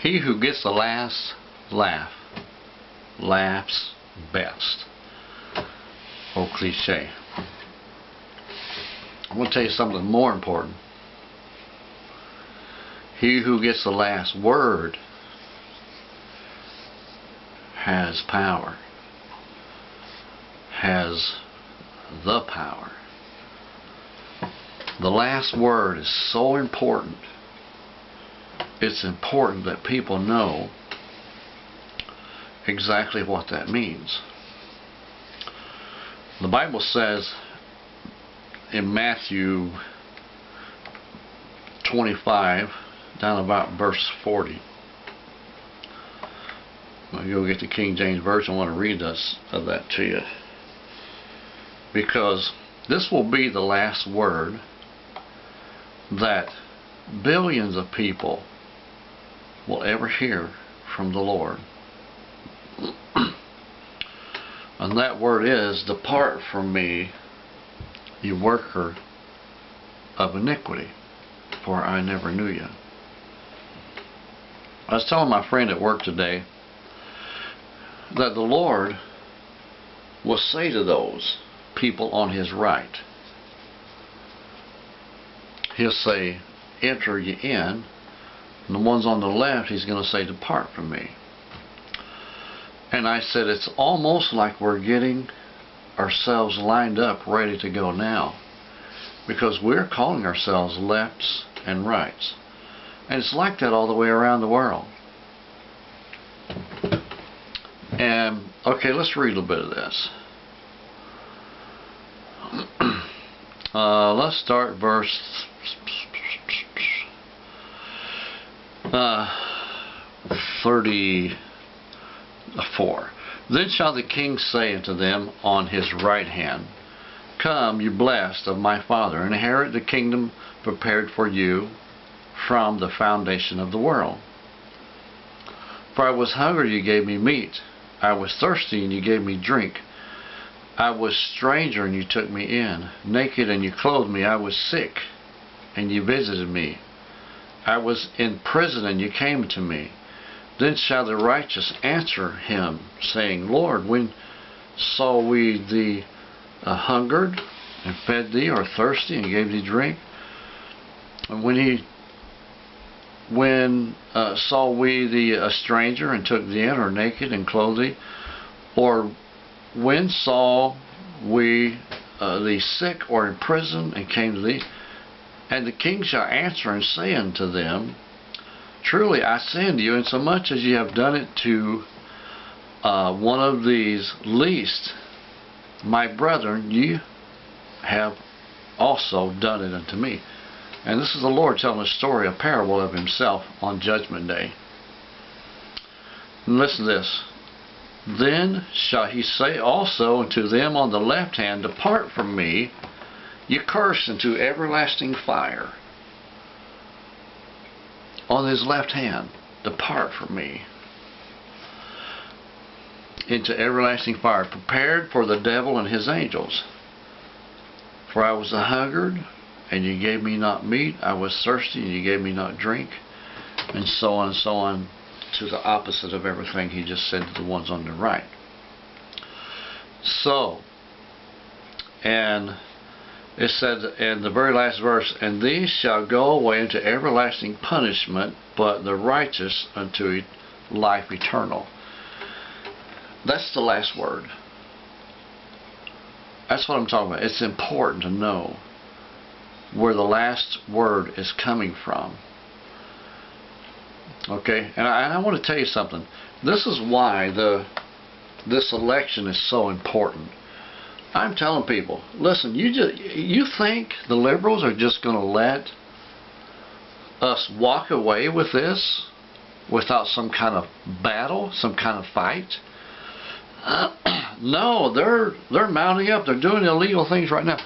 He who gets the last laugh laughs best. Old cliche. I'm going to tell you something more important. He who gets the last word has power. Has the power. The last word is so important. It's important that people know exactly what that means. The Bible says in Matthew 25, down about verse 40. You'll get the King James Version. I want to read that to you, because this will be the last word that billions of people will ever hear from the Lord. And that word is, depart from me, you worker of iniquity, for I never knew you. I was telling my friend at work today that the Lord will say to those people on his right, he'll say, enter ye in, and the ones on the left he's going to say, depart from me. And I said, it's almost like we're getting ourselves lined up ready to go now, because we're calling ourselves lefts and rights, and it's like that all the way around the world. And okay, let's read a little bit of this. Let's start verse 34. Then shall the king say unto them on his right hand, come, you blessed of my Father, inherit the kingdom prepared for you from the foundation of the world. For I was hungry, you gave me meat. I was thirsty, and you gave me drink. I was stranger, and you took me in. Naked, and you clothed me. I was sick, and you visited me. I was in prison, and you came to me. Then shall the righteous answer him, saying, Lord, when saw we thee hungered, and fed thee, or thirsty, and gave thee drink? And when saw we thee a stranger, and took thee in, or naked, and clothed thee? Or when saw we thee sick, or in prison, and came to thee? And the king shall answer and say unto them, truly I say unto you, insomuch as ye have done it to one of these least my brethren, ye have also done it unto me. And this is the Lord telling a story, a parable of himself on Judgment Day. And listen to this. Then shall he say also unto them on the left hand, depart from me, ye cursed, into everlasting fire. On his left hand, depart from me, into everlasting fire, prepared for the devil and his angels. For I was hungered, and you gave me not meat. I was thirsty, and you gave me not drink. And so on, to the opposite of everything he just said to the ones on the right. So, and it said in the very last verse, and these shall go away into everlasting punishment, but the righteous unto life eternal. That's the last word. That's what I'm talking about. It's important to know where the last word is coming from. Okay, and I want to tell you something. This is why this election is so important. I'm telling people, listen, you think the liberals are just going to let us walk away with this without some kind of battle, some kind of fight? No, they're mounting up. They're doing illegal things right now.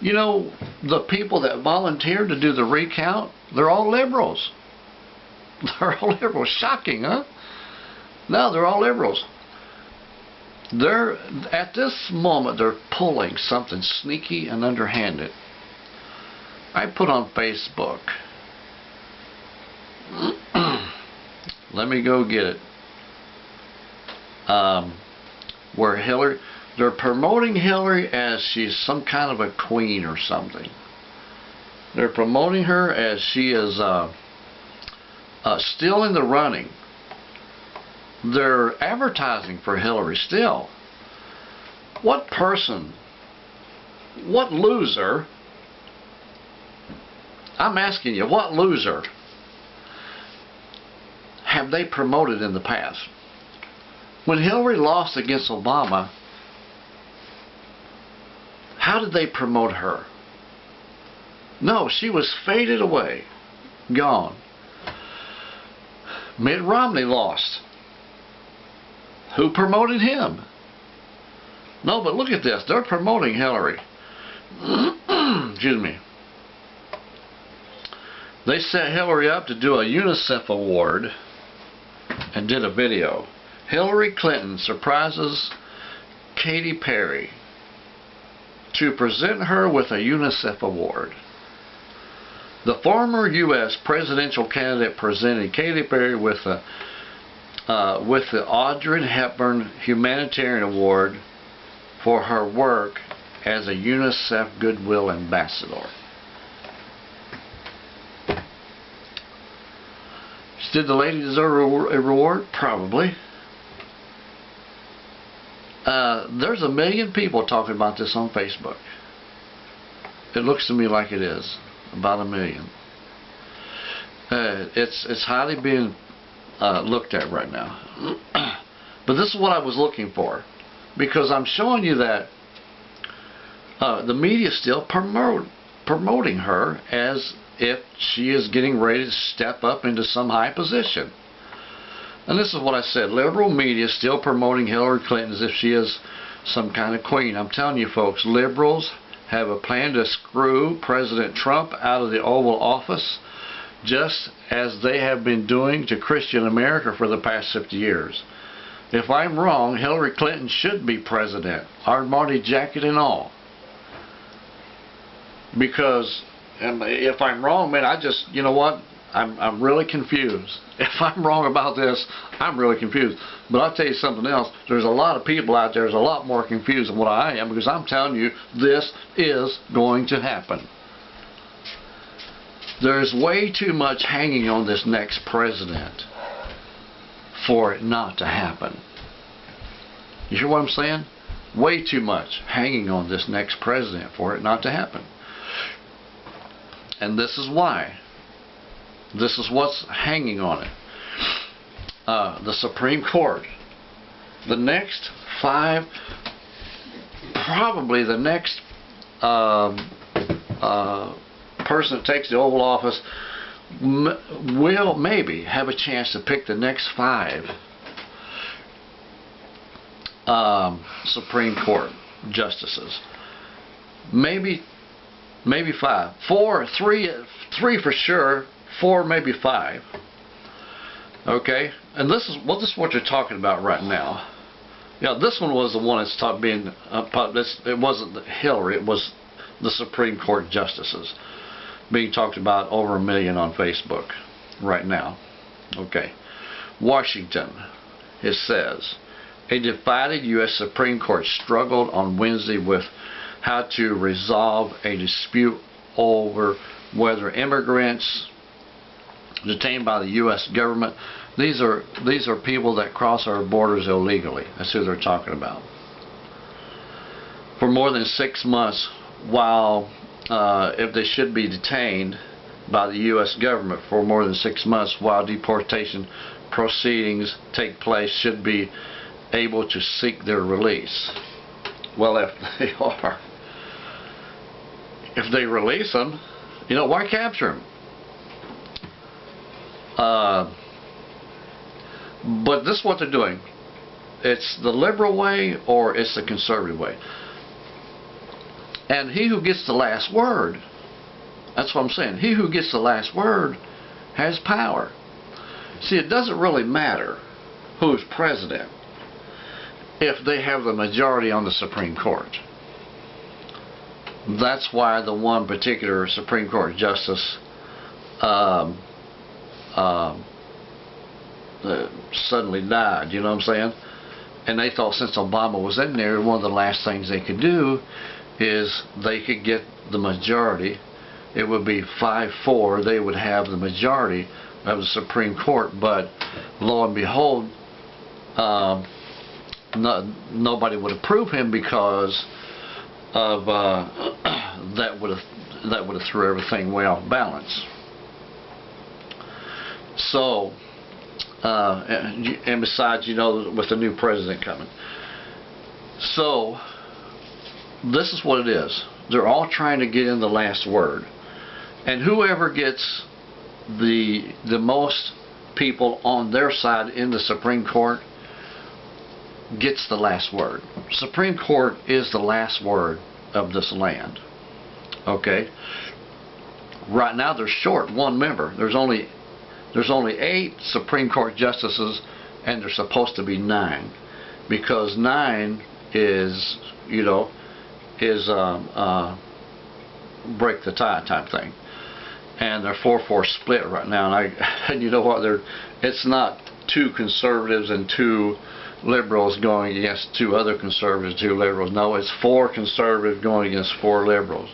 You know, the people that volunteered to do the recount, they're all liberals. They're all liberals. Shocking, huh? No, they're all liberals. They're, at this moment, they're pulling something sneaky and underhanded. I put on Facebook Let me go get it. Where Hillary, they're promoting Hillary as she's some kind of a queen or something. They're promoting her as she is still in the running. They're advertising for Hillary still. What person, what loser, I'm asking you, what loser have they promoted in the past? When Hillary lost against Obama, how did they promote her? No, she was faded away, gone. Mitt Romney lost. Who promoted him? No, but look at this. They're promoting Hillary. Excuse me. They set Hillary up to do a UNICEF award and did a video. Hillary Clinton surprises Katy Perry to present her with a UNICEF award. The former U.S. presidential candidate presented Katy Perry with the Audrey Hepburn Humanitarian Award for her work as a UNICEF Goodwill Ambassador. Did the lady deserve a reward? Probably. There's 1 million people talking about this on Facebook. It looks to me like it is. About 1 million. It's highly being looked at right now. But this is what I was looking for. Because I'm showing you that the media is still promoting her as if she is getting ready to step up into some high position. And this is what I said. Liberal media is still promoting Hillary Clinton as if she is some kind of queen. I'm telling you folks, liberals have a plan to screw President Trump out of the Oval Office, just as they have been doing to Christian America for the past 50 years. If I'm wrong, Hillary Clinton should be president, Armani jacket and all. Because if I'm wrong, man, you know what? I'm really confused. If I'm wrong about this, I'm really confused. But I'll tell you something else. There's a lot of people out there that's a lot more confused than what I am, because I'm telling you, this is going to happen. There's way too much hanging on this next president for it not to happen. You hear what I'm saying? Way too much hanging on this next president for it not to happen. And this is why. This is what's hanging on it. The Supreme Court. The next 5, probably the next person that takes the Oval Office will maybe have a chance to pick the next 5 Supreme Court justices. Maybe 5. 4, 3 for sure. 4, maybe 5. Okay, and this is what you're talking about right now. Yeah, this one was the one that's being it wasn't Hillary. It was the Supreme Court justices being talked about over 1 million on Facebook right now. Okay, Washington. It says a divided U.S. Supreme Court struggled on Wednesday with how to resolve a dispute over whether immigrants detained by the U.S. government, these are people that cross our borders illegally. That's who they're talking about. For more than 6 months, while if they should be detained by the U.S. government for more than 6 months while deportation proceedings take place, should be able to seek their release. Well, if they are, if they release them, you know, why capture them? But this is what they're doing. It's the liberal way or it's the conservative way. And he who gets the last word, that's what I'm saying, he who gets the last word has power. See, it doesn't really matter who's president if they have the majority on the Supreme Court. That's why the one particular Supreme Court justice suddenly died. You know what I'm saying? And they thought since Obama was in there, one of the last things they could do is they could get the majority. It would be 5-4. They would have the majority of the Supreme Court. But lo and behold, nobody would approve him because of that would have threw everything way off balance. So, and besides, you know, with the new president coming. So, this is what it is. They're all trying to get in the last word. And whoever gets the most people on their side in the Supreme Court gets the last word. Supreme Court is the last word of this land. Okay? Right now they're short one member. There's only 8 Supreme Court justices, and there's supposed to be 9, because 9 is, you know, is break the tie type thing, and they're 4-4 split right now. And you know what? It's not 2 conservatives and 2 liberals going against 2 other conservatives, 2 liberals. No, it's 4 conservatives going against 4 liberals,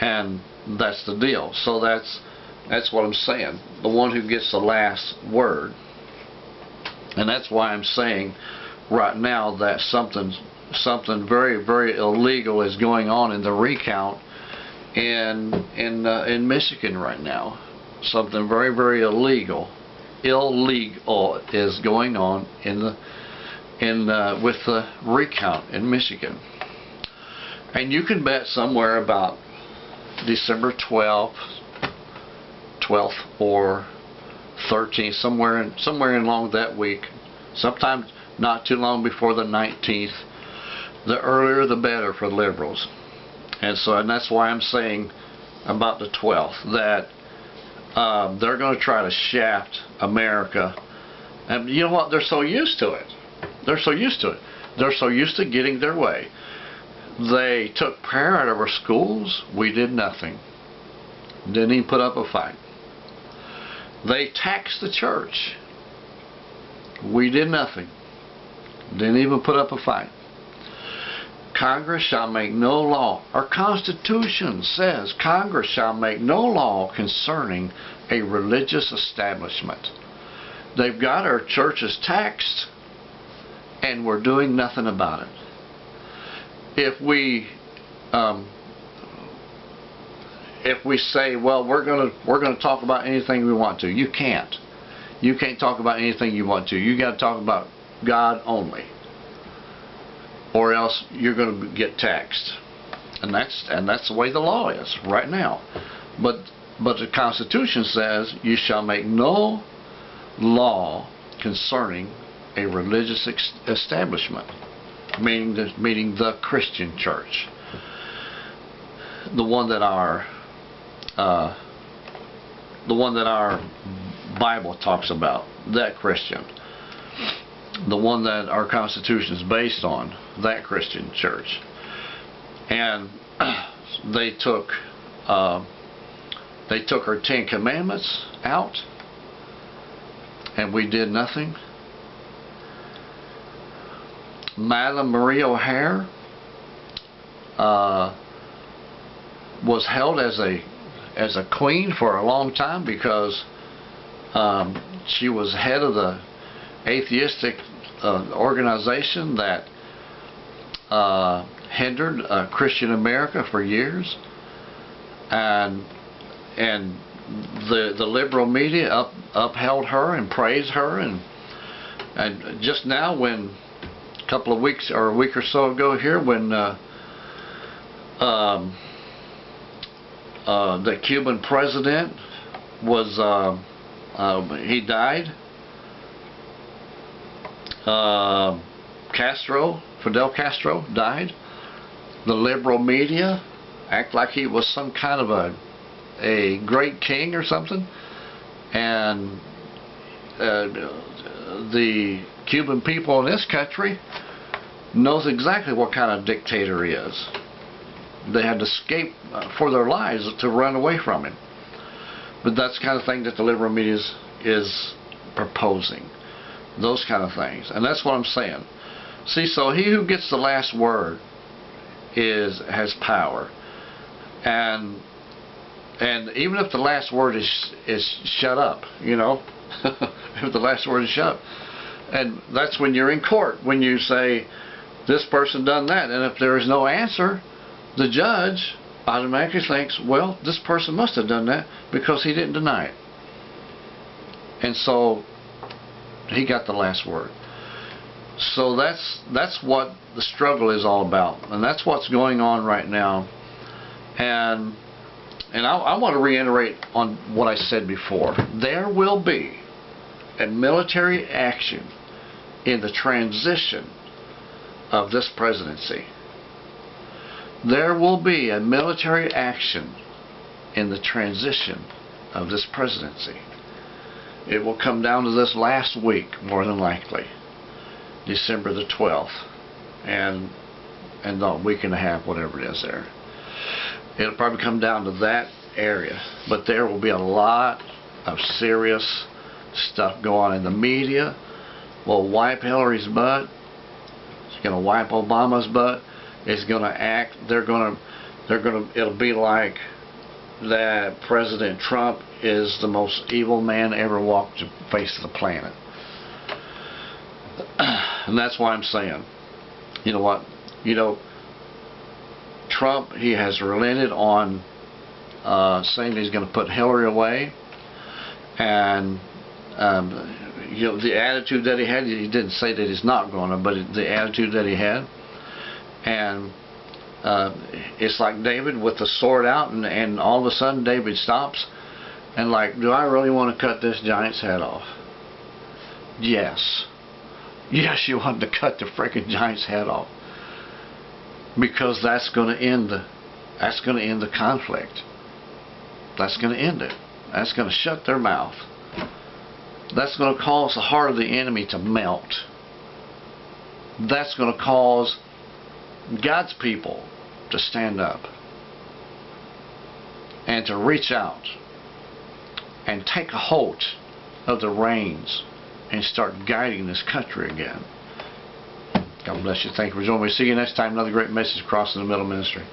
and that's the deal. So that's what I'm saying. The one who gets the last word. And that's why I'm saying right now that something very, very illegal is going on in the recount in Michigan right now. Something very, very illegal is going on with the recount in Michigan. And you can bet somewhere about December 12th or 13th, somewhere along that week, sometime not too long before the 19th. The earlier the better for liberals. And that's why I'm saying about the 12th that they're going to try to shaft America. And you know what? They're so used to it. They're so used to it. They're so used to getting their way. They took prayer out of our schools. We did nothing. Didn't even put up a fight. They taxed the church. We did nothing. Didn't even put up a fight. Congress shall make no law. Our Constitution says Congress shall make no law concerning a religious establishment. They've got our churches taxed, and we're doing nothing about it. If we say, well, we're gonna talk about anything we want to, you can't. You can't talk about anything you want to. You got to talk about God only, or else you're going to get taxed. And that's the way the law is right now. But the Constitution says you shall make no law concerning a religious establishment, meaning the Christian church, the one that our Bible talks about, that Christian, the one that our Constitution is based on, that Christian church. And they took our 10 Commandments out, and we did nothing. Madam Marie O'Hare was held as a queen for a long time because she was head of the atheistic organization that hindered Christian America for years, and the liberal media upheld her and praised her, and just now, when a couple of weeks or a week or so ago here, when the Cuban president was he died. Fidel Castro died. The liberal media act like he was some kind of a great king or something, and the Cuban people in this country knows exactly what kind of dictator he is. They had to escape for their lives to run away from him. But that's the kind of thing that the liberal media is proposing. Those kind of things. And that's what I'm saying. See, so he who gets the last word has power. And even if the last word is shut up, you know, if the last word is shut up, and that's when you're in court, when you say this person done that, and if there is no answer, the judge automatically thinks, well, this person must have done that because he didn't deny it, and so he got the last word. So that's what the struggle is all about, and that's what's going on right now. And I want to reiterate on what I said before. There will be a military action in the transition of this presidency. There will be a military action in the transition of this presidency. It will come down to this last week, more than likely, December the 12th, and the week and a half, whatever it is there. It'll probably come down to that area, but there will be a lot of serious stuff going on. In the media will wipe Hillary's butt. It's going to wipe Obama's butt. It's going to act. It'll be like that President Trump is the most evil man ever walked the face of the planet. And that's why I'm saying, you know what, Trump, he has relented on saying he's going to put Hillary away, and the attitude that he had, he didn't say that he's not going to, but the attitude that he had, and it's like David with the sword out, and all of a sudden David stops, and like, do I really want to cut this giant's head off? Yes. Yes, you want to cut the freaking giant's head off, because that's going to end the conflict. That's going to end it. That's going to shut their mouth. That's going to cause the heart of the enemy to melt. That's going to cause God's people to stand up and to reach out and take a hold of the reins and start guiding this country again. God bless you. Thank you for joining me. See you next time. Another great message across in the middle ministry.